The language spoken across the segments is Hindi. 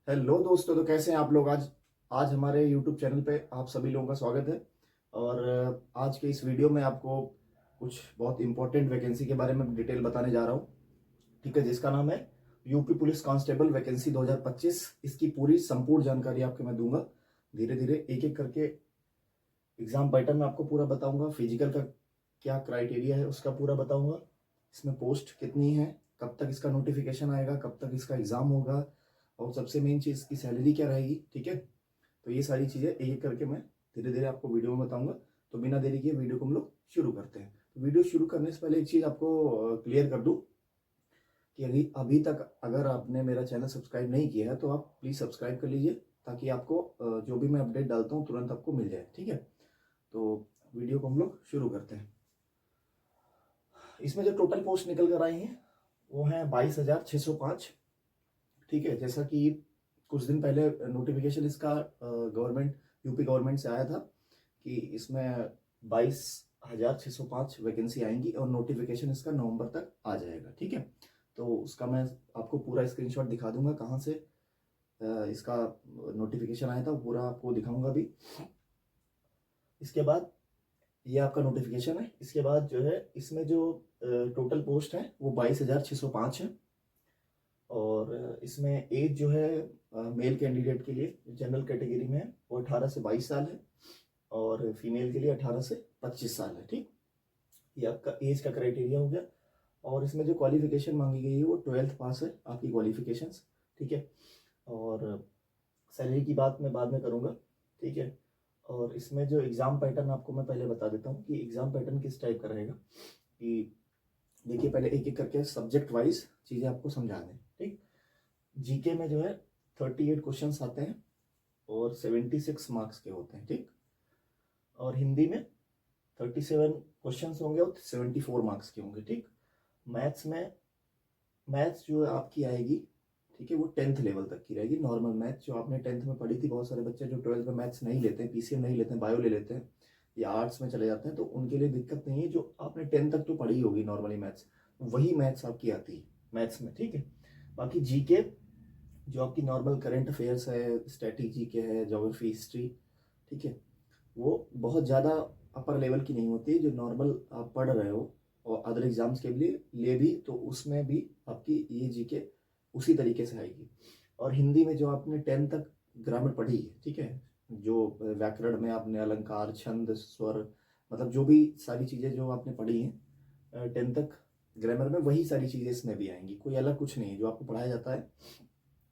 हेलो दोस्तों, तो कैसे हैं आप लोग। आज आज हमारे यूट्यूब चैनल पे आप सभी लोगों का स्वागत है। और आज के इस वीडियो में आपको कुछ बहुत इंपॉर्टेंट वैकेंसी के बारे में डिटेल बताने जा रहा हूँ। ठीक है, जिसका नाम है यूपी पुलिस कांस्टेबल वैकेंसी 2025। इसकी पूरी संपूर्ण जानकारी आपको मैं दूंगा। धीरे धीरे एक एक करके एग्जाम पैटर्न आपको पूरा बताऊंगा। फिजिकल का क्या क्राइटेरिया है उसका पूरा बताऊंगा। इसमें पोस्ट कितनी है, कब तक इसका नोटिफिकेशन आएगा, कब तक इसका एग्जाम होगा, और सबसे मेन चीज़ इसकी सैलरी क्या रहेगी। ठीक है, तो ये सारी चीज़ें एक एक करके मैं धीरे धीरे आपको वीडियो में बताऊंगा। तो बिना देरी किए वीडियो को हम लोग शुरू करते हैं। तो वीडियो शुरू करने से पहले एक चीज़ आपको क्लियर कर दूँ कि अभी अभी तक अगर आपने मेरा चैनल सब्सक्राइब नहीं किया है तो आप प्लीज़ सब्सक्राइब कर लीजिए, ताकि आपको जो भी मैं अपडेट डालता हूँ तुरंत आपको मिल जाए। ठीक है, तो वीडियो को हम लोग शुरू करते हैं। इसमें जो टोटल पोस्ट निकल कर आई हैं वो हैं 22,605। ठीक है, जैसा कि कुछ दिन पहले नोटिफिकेशन इसका गवर्नमेंट यूपी गवर्नमेंट से आया था कि इसमें 22,605 वैकेंसी आएंगी और नोटिफिकेशन इसका नवंबर तक आ जाएगा। ठीक है, तो उसका मैं आपको पूरा स्क्रीनशॉट दिखा दूंगा कहाँ से इसका नोटिफिकेशन आया था, वो पूरा आपको दिखाऊंगा अभी। इसके बाद ये आपका नोटिफिकेशन है। इसके बाद जो है इसमें जो टोटल पोस्ट है वो 22,605 है। और इसमें एज जो है मेल कैंडिडेट के लिए जनरल कैटेगरी में है वो 18 से 22 साल है, और फीमेल के लिए 18 से 25 साल है। ठीक, ये आपका एज का क्राइटेरिया हो गया। और इसमें जो क्वालिफिकेशन मांगी गई है वो 12th पास है आपकी क्वालिफिकेशंस। ठीक है, और सैलरी की बात मैं बाद में करूँगा। ठीक है, और इसमें जो एग्ज़ाम पैटर्न आपको मैं पहले बता देता हूँ कि एग्ज़ाम पैटर्न किस टाइप का रहेगा। कि देखिए, पहले एक एक करके सब्जेक्ट वाइज चीज़ें आपको समझा दें। ठीक, जीके में जो है 38 क्वेश्चंस आते हैं और 76 मार्क्स के होते हैं। ठीक, और हिंदी में 37 क्वेश्चंस होंगे और 74 मार्क्स के होंगे। ठीक, मैथ्स में मैथ्स जो आपकी आएगी, ठीक है, वो 10th लेवल तक की रहेगी। नॉर्मल मैथ्स जो आपने 10th में पढ़ी थी, बहुत सारे बच्चे जो 12th में मैथ्स नहीं लेते हैं, पीसीएम नहीं लेते हैं, बायो ले लेते हैं या आर्ट्स में चले जाते हैं, तो उनके लिए दिक्कत नहीं है। जो आपने 10th तक तो पढ़ी होगी नॉर्मली मैथ्स, वही मैथ्स आपकी आती है मैथ्स में। ठीक है, बाकी जीके जो आपकी नॉर्मल करंट अफेयर्स है, स्टैटिक जीके है, ज्योग्राफी, हिस्ट्री, ठीक है, वो बहुत ज़्यादा अपर लेवल की नहीं होती। जो नॉर्मल आप पढ़ रहे हो और अदर एग्जाम्स के लिए भी, तो उसमें भी आपकी ये जीके उसी तरीके से आएगी। और हिंदी में जो आपने 10th तक ग्रामर पढ़ी है, ठीक है, जो व्याकरण में आपने अलंकार, छंद, स्वर, मतलब जो भी सारी चीज़ें जो आपने पढ़ी हैं 10th तक ग्रामर में, वही सारी चीज़ें इसमें भी आएंगी। कोई अलग कुछ नहीं है जो आपको पढ़ाया जाता है।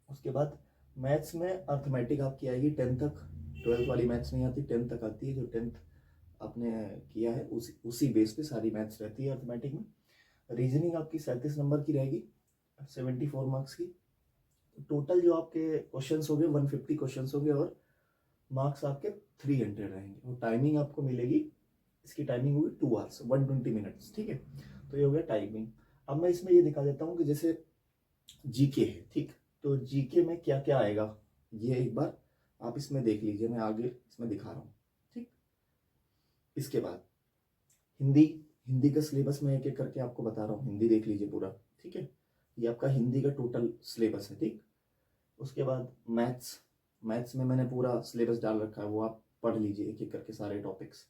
उसके बाद मैथ्स में अर्थमेटिक आपकी आएगी 10th तक। 12th वाली मैथ्स नहीं आती, 10th तक आती है। जो 10th आपने किया है उसी बेस पे सारी मैथ्स रहती है अर्थमेटिक में। रीजनिंग आपकी 37 नंबर की रहेगी, 74 मार्क्स की। टोटल जो आपके क्वेश्चंस हो गए 150 क्वेश्चंस हो गए, और मार्क्स आपके 300 रहेंगे। और टाइमिंग आपको मिलेगी, इसकी टाइमिंग होगी 2 आवर्स 120 मिनट्स। ठीक है, तो ये हो गया टाइमिंग। अब मैं इसमें ये दिखा देता हूँ कि जैसे जीके है, ठीक, तो जीके में क्या क्या आएगा ये एक बार आप इसमें देख लीजिए, मैं आगे इसमें दिखा रहा हूँ। ठीक, इसके बाद हिंदी हिंदी का सिलेबस मैं एक एक करके आपको बता रहा हूँ। हिंदी देख लीजिए पूरा। ठीक है, ये आपका हिंदी का टोटल सिलेबस है। ठीक, उसके बाद मैथ्स मैथ्स में मैंने पूरा सिलेबस डाल रखा है, वो आप पढ़ लीजिए एक एक करके सारे टॉपिक्स।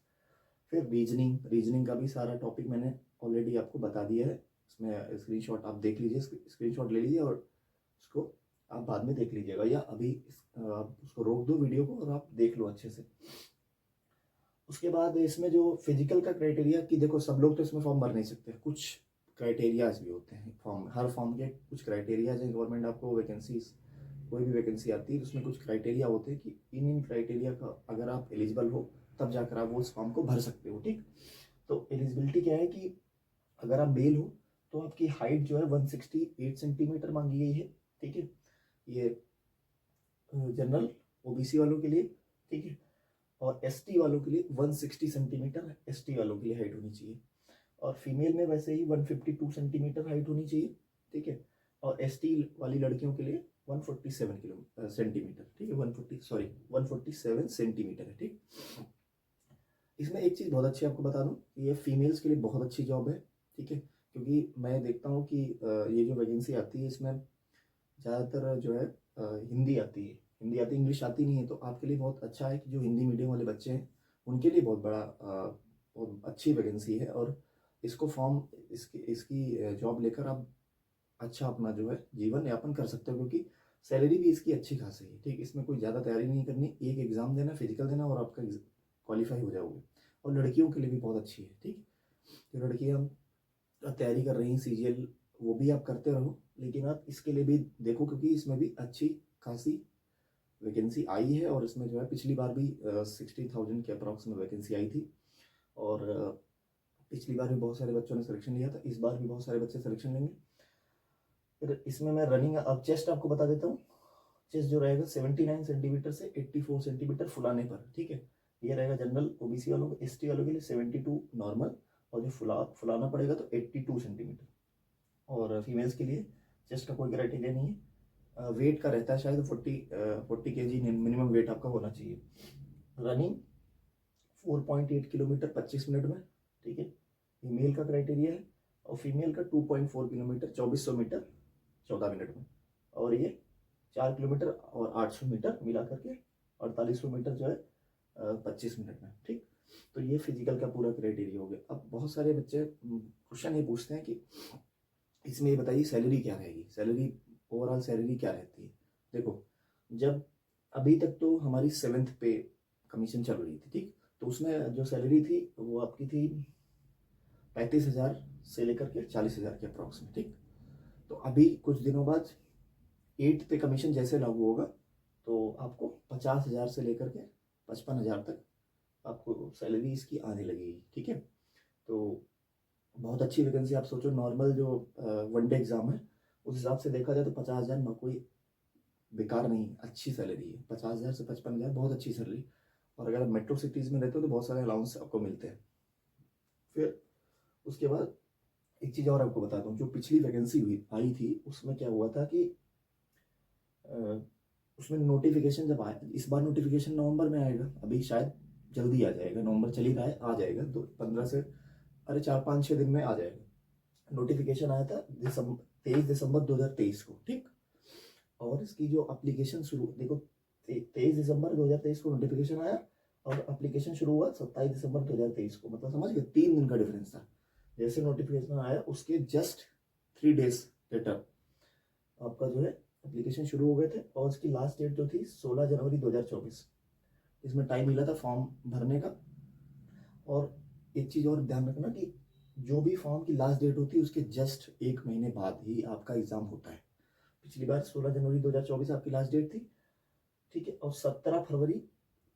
फिर रीजनिंग रीजनिंग का भी सारा टॉपिक मैंने ऑलरेडी आपको बता दिया है। इसमें स्क्रीनशॉट आप देख लीजिए, स्क्रीनशॉट ले लीजिए और उसको आप बाद में देख लीजिएगा, या अभी आप उसको रोक दो वीडियो को और आप देख लो अच्छे से। उसके बाद इसमें जो फिजिकल का क्राइटेरिया, कि देखो सब लोग तो इसमें फॉर्म भर नहीं सकते, कुछ क्राइटेरियाज भी होते हैं। फॉर्म, हर फॉर्म के कुछ क्राइटेरियाज हैं। गवर्नमेंट आपको वैकेंसीज, कोई भी वैकेंसी आती है तो उसमें कुछ क्राइटेरिया होते हैं कि इन क्राइटेरिया का अगर आप एलिजिबल हो तब जाकर आप वो उस फॉर्म को भर सकते हो। ठीक, तो एलिजिबिलिटी क्या है कि अगर आप मेल हो तो आपकी हाइट जो है 168 सेंटीमीटर मांगी गई है। ठीक है, ये जनरल ओबीसी वालों के लिए। ठीक है, और एसटी वालों के लिए 160 सेंटीमीटर एसटी वालों के लिए हाइट होनी चाहिए। और फीमेल में वैसे ही 152 सेंटीमीटर हाइट होनी चाहिए। ठीक है, और एसटी वाली लड़कियों के लिए 147 सेंटीमीटर। ठीक है, 147 सेंटीमीटर है। ठीक, इसमें एक चीज़ बहुत अच्छी आपको बता दूं, ये फीमेल्स के लिए बहुत अच्छी जॉब है। ठीक है, क्योंकि मैं देखता हूँ कि ये जो वैकेंसी आती है इसमें ज़्यादातर जो है हिंदी आती है, इंग्लिश आती नहीं है, तो आपके लिए बहुत अच्छा है कि जो हिंदी मीडियम वाले बच्चे हैं उनके लिए बहुत बड़ा बहुत अच्छी वैकेंसी है। और इसको फॉर्म इसकी इसकी जॉब लेकर आप अच्छा अपना जो है जीवन यापन कर सकते हो, क्योंकि सैलरी भी इसकी अच्छी खासी है। ठीक, इसमें कोई ज़्यादा तैयारी नहीं करनी, एक एग्ज़ाम देना, फिजिकल देना और आपका क्वालिफाई हो जाओगे। और लड़कियों के लिए भी बहुत अच्छी है। ठीक, जो लड़कियाँ तैयारी कर रही हैं सीजीएल, वो भी आप करते रहो, लेकिन आप इसके लिए भी देखो, क्योंकि इसमें भी अच्छी खासी वैकेंसी आई है। और इसमें जो है पिछली बार भी 60,000 के अप्रॉक्स में वैकेंसी आई थी। और पिछली बार भी बहुत सारे बच्चों ने सिलेक्शन लिया था, इस बार भी बहुत सारे बच्चे सिलेक्शन लेंगे। फिर इसमें मैं रनिंग, अब चेस्ट आपको बता देता हूँ। चेस्ट जो रहेगा 79 सेंटीमीटर से 84 सेंटीमीटर फुलाने पर। ठीक है, ये रहेगा जनरल ओबीसी वालों को। एसटी वालों के लिए 72 नॉर्मल, और जो फुलाना पड़ेगा तो 82 सेंटीमीटर। और फीमेल्स के लिए चेस्ट का कोई क्राइटेरिया नहीं है। वेट का रहता है शायद 40 केजी मिनिमम वेट आपका होना चाहिए। रनिंग 4.8 किलोमीटर 25 मिनट में। ठीक है, ये मेल का क्राइटेरिया है। और फीमेल का 2.4 किलोमीटर 2400 मीटर 14 मिनट में। और ये 4 किलोमीटर और 800 मीटर मिला करके 4800 मीटर जो है 25 मिनट में। ठीक, तो ये फिजिकल का पूरा क्राइटेरिया हो गया। अब बहुत सारे बच्चे क्वेश्चन ये पूछते हैं कि इसमें ये बताइए सैलरी क्या रहेगी, सैलरी ओवरऑल सैलरी क्या रहती है। देखो, जब अभी तक तो हमारी 7th पे कमीशन चल रही थी। ठीक, तो उसमें जो सैलरी थी वो आपकी थी 35,000 से लेकर के 40,000 के अप्रॉक्स में। ठीक, तो अभी कुछ दिनों बाद 8th पे कमीशन जैसे लागू होगा तो आपको 50,000 से लेकर के 55,000 तक आपको सैलरी इसकी आने लगेगी। ठीक है, तो बहुत अच्छी वैकेंसी। आप सोचो, नॉर्मल जो वनडे एग्ज़ाम है उस हिसाब से देखा जाए तो 50,000 ना कोई बेकार नहीं, अच्छी सैलरी है। 50,000 से 55,000 बहुत अच्छी सैलरी। और अगर आप मेट्रो सिटीज़ में रहते हो तो बहुत सारे अलाउंस आपको मिलते हैं। फिर उसके बाद एक चीज़ और आपको बताता हूँ, जो पिछली वैकेंसी हुई आई थी उसमें क्या हुआ था कि उसमें नोटिफिकेशन जब आया, इस बार नोटिफिकेशन नवंबर में आएगा, अभी शायद जल्दी आ जाएगा, नवंबर चल ही रहा है, आ जाएगा 15 से 4-5-6 दिन में आ जाएगा। नोटिफिकेशन आया था 23 दिसंबर 2023 को। ठीक, और इसकी जो एप्लीकेशन शुरू, देखो 23 दिसंबर 2023 को नोटिफिकेशन आया और एप्लीकेशन शुरू हुआ 27 दिसंबर 2023 को। मतलब समझ गए, 3 दिन का डिफरेंस था। जैसे नोटिफिकेशन आया उसके जस्ट 3 डेज लेटर आपका जो है एप्लीकेशन शुरू हो गए थे। और उसकी लास्ट डेट जो थी 16 जनवरी 2024। इसमें टाइम मिला था फॉर्म भरने का। और एक चीज़ और ध्यान रखना कि जो भी फॉर्म की लास्ट डेट होती है उसके जस्ट 1 महीने बाद ही आपका एग्ज़ाम होता है। पिछली बार 16 जनवरी 2024 आपकी लास्ट डेट थी। ठीक है, और 17 फरवरी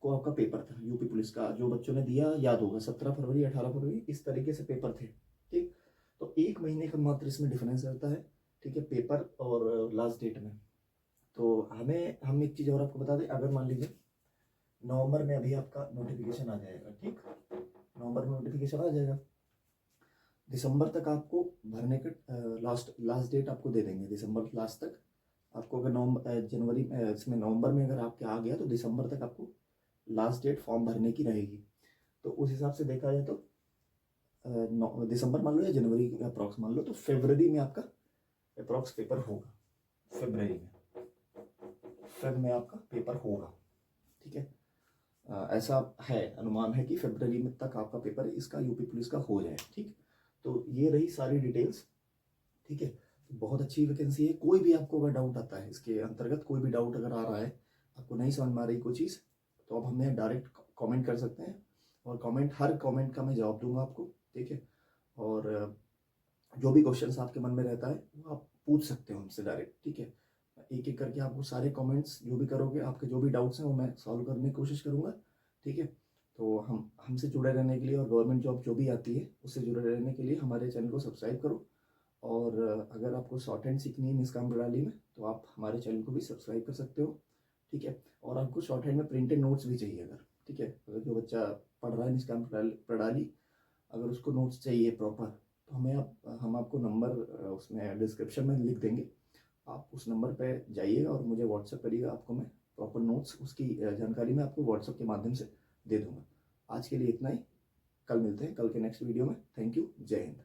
को आपका पेपर था यूपी पुलिस का। जो बच्चों ने दिया याद होगा, 17 फरवरी 18 फरवरी इस तरीके से पेपर थे। ठीक, तो 1 महीने का मात्र इसमें डिफरेंस रहता है। ठीक है, पेपर और लास्ट डेट में। तो हम एक चीज़ और आपको बता दें, अगर मान लीजिए नवंबर में अभी आपका नोटिफिकेशन आ जाएगा। ठीक, नवंबर में नोटिफिकेशन आ जाएगा, दिसंबर तक आपको भरने का लास्ट डेट आपको दे देंगे। दिसंबर लास्ट तक आपको, अगर जनवरी इसमें नवंबर में अगर आपके आ गया तो दिसंबर तक आपको लास्ट डेट फॉर्म भरने की रहेगी। तो उस हिसाब से देखा जाए तो दिसंबर मान लो या जनवरी अप्रॉक्स मान लो, तो फरवरी में आपका अप्रॉक्स पेपर होगा। फरवरी में आपका पेपर होगा। ठीक है, ऐसा है, अनुमान है कि फरवरी में तक आपका पेपर इसका यूपी पुलिस का हो जाए। ठीक, तो ये रही सारी डिटेल्स। ठीक है, तो बहुत अच्छी वैकेंसी है। कोई भी आपको अगर डाउट आता है इसके अंतर्गत, कोई भी डाउट अगर आ रहा है, आपको नहीं समझ में आ रही कोई चीज़, तो आप हमें डायरेक्ट कमेंट कर सकते हैं। और हर कमेंट का मैं जवाब दूंगा आपको। ठीक है, और जो भी क्वेश्चंस आपके मन में रहता है वो आप पूछ सकते हो हमसे डायरेक्ट। ठीक है, एक एक करके आपको सारे कमेंट्स जो भी करोगे, आपके जो भी डाउट्स हैं वो मैं सॉल्व करने की कोशिश करूँगा। ठीक है, तो हमसे जुड़े रहने के लिए और गवर्नमेंट जॉब जो भी आती है उससे जुड़े रहने के लिए हमारे चैनल को सब्सक्राइब करो। और अगर आपको शॉर्ट हैंड सीखनी है निष्काम प्रणाली में तो आप हमारे चैनल को भी सब्सक्राइब कर सकते हो। ठीक है, और आपको शॉर्ट हैंड में प्रिंटेड नोट्स भी चाहिए अगर, ठीक है, अगर जो बच्चा पढ़ रहा है निष्काम प्रणाली, अगर उसको नोट्स चाहिए प्रॉपर, तो हम आपको नंबर उसमें डिस्क्रिप्शन में लिख देंगे। आप उस नंबर पे जाइएगा और मुझे व्हाट्सएप करिएगा, आपको मैं प्रॉपर नोट्स उसकी जानकारी मैं आपको व्हाट्सएप के माध्यम से दे दूँगा। आज के लिए इतना ही, कल मिलते हैं, कल के नेक्स्ट वीडियो में। थैंक यू, जय हिंद।